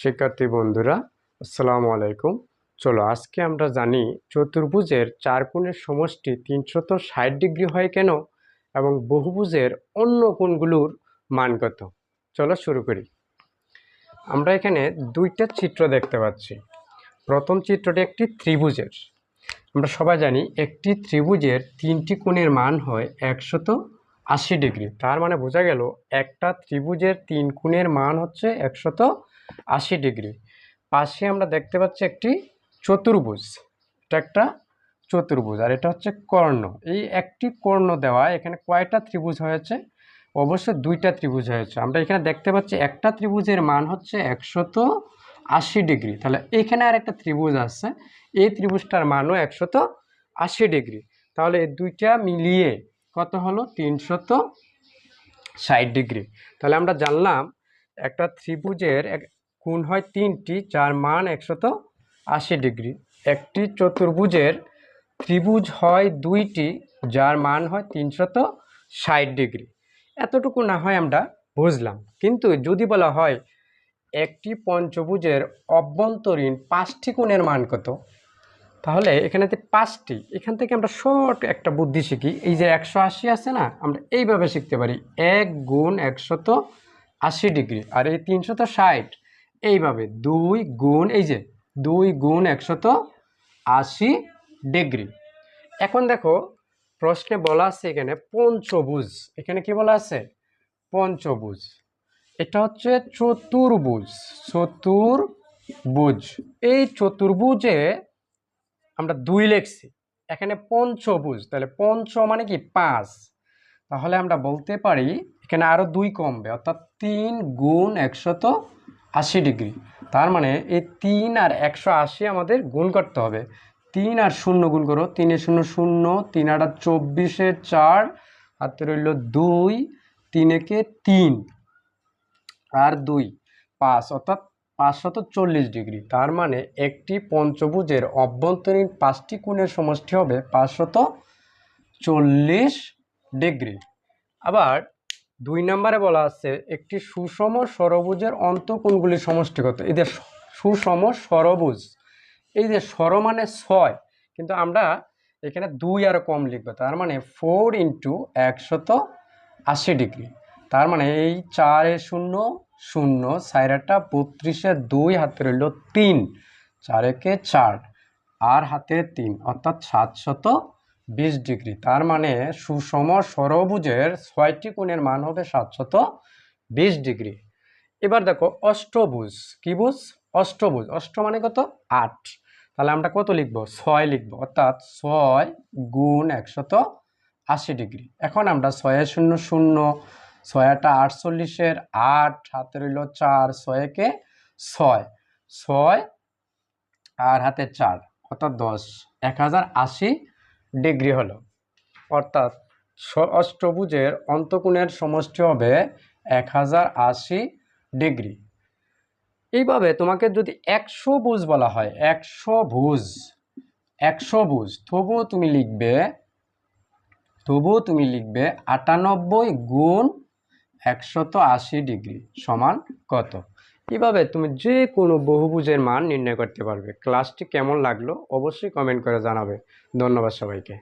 শিক্ষার্থী বন্ধুরা, আসসালামু আলাইকুম। চলো আজকে আমরা জানি চতুর্ভুজের চার কোণের সমষ্টি 360 ডিগ্রি হয় কেন এবং বহুভুজের অন্য কোণগুলোর মান কত। চলো শুরু করি। আমরা এখানে দুইটা চিত্র দেখতে পাচ্ছি। প্রথম চিত্রটি একটি ত্রিভুজের। আমরা সবাই জানি একটি ত্রিভুজের তিনটি কোণের মান হয় 180 ডিগ্রি। তার মানে বোঝা গেল একটা ত্রিভুজের তিন কোণের মান হচ্ছে 180 ডিগ্রি। পাশে আমরা দেখতে পাচ্ছি একটি চতুর্ভুজ। এটা একটা চতুর্ভুজ আর এটা হচ্ছে কর্ণ। এই একটি কর্ণ দেওয়া এখানে কয়টা ত্রিভুজ হয়েছে? অবশ্যই দুইটা ত্রিভুজ হয়েছে। আমরা এখানে দেখতে পাচ্ছি একটা ত্রিভুজের মান হচ্ছে 180 ডিগ্রি। তাহলে এখানে আর একটা ত্রিভুজ আছে, এই ত্রিভুজটার মানও 180 ডিগ্রি। তাহলে এই দুইটা মিলিয়ে কত হলো? 360 ডিগ্রি। তাহলে আমরা জানলাম একটা ত্রিভুজের কোণ হয় তিনটি, যার মান 180 ডিগ্রি। একটি চতুর্ভুজের ত্রিভুজ হয় দুইটি, যার মান হয় 360 ডিগ্রি। এতটুকু না হয় আমরা বুঝলাম, কিন্তু যদি বলা হয় একটি পঞ্চভুজের অভ্যন্তরীণ 5টি কোণের মান কত, তাহলে এখানে 5টি, এখান থেকে আমরা শর্ট একটা বুদ্ধি শিখি। এই যে 180 আছে না, আমরা এইভাবে শিখতে পারি 1 গুণ 180 ডিগ্রি, আর এই 360 এইভাবে 2 গুণ, এই যে 2 গুণ 180 ডিগ্রি। এখন দেখো প্রশ্নে বলা আছে এখানে পঞ্চভুজ। এখানে কি বলা আছে? পঞ্চভুজ। এটা হচ্ছে চতুর্ভুজ। চতুর্ভুজ, এই চতুর্ভুজে আমরা 2 লিখছি। এখানে পঞ্চভুজ, তাহলে পঞ্চ মানে কি 5। তাহলে আমরা বলতে পারি এখানে আরো 2 কমবে, অর্থাৎ 3 গুণ 180 ডিগ্রি। তার মানে এই 3 আর 180 আমাদের গুণ করতে হবে। 3 আর 0 গুণ করো, 3 এ 0 0, 3 আর 24 4, হাতে রইল 2, 3 একে 3 আর 2 5, অর্থাৎ 540 ডিগ্রি। তার মানে একটি পঞ্চভুজের অভ্যন্তরীণ 5টি কোণের সমষ্টি হবে 540 ডিগ্রি। আবার 2 নম্বরে বলা আছে একটি সুষম ষড়ভুজের অন্তঃকোণগুলির সমষ্টি কত। এই যে সুষম ষড়ভুজ, এই যে ষড় মানে 6, কিন্তু আমরা এখানে 2 আরো কম লিখবো, তার মানে 4 ইন্টু 180 ডিগ্রি। তার মানে এই 4 এ 0 0, 4 আটা 32 এ 2, হাতে রইল 3, 4 একে 4 আর হাতে 3, অর্থাৎ 720 ডিগ্রি। তার মানে সুষম ষড়ভুজের 6টি কোণের মান হবে 720 ডিগ্রি। এবার দেখো অষ্টভুজ। কি ভুজ? অষ্টভুজ। অষ্ট মানে কত? 8। তাহলে আমরা কত লিখবো? 6 লিখবো, অর্থাৎ 6 গুণ 180 ডিগ্রি। এখন আমরা 6 এ 0 0, 6 আটা 48 এর 8, হাতে রইল 4, 6 একে 6, 6 আর হাতে 4, অর্থাৎ 10, 1080 ডিগ্রি হলো। অর্থাৎ অষ্টভুজের অন্তঃকোণের সমষ্টি হবে 1080 ডিগ্রি। এইভাবে তোমাকে যদি 100 ভুজ বলা হয়, 100 ভুজ, 100 ভুজ, তবুও তুমি লিখবে 98 গুণ 180 ডিগ্রি সমান কত। এইভাবে তুমি যে কোনো বহুভুজের মান নির্ণয় করতে পারবে। ক্লাসটি কেমন লাগলো অবশ্যই কমেন্ট করে জানাবে। ধন্যবাদ সবাইকে।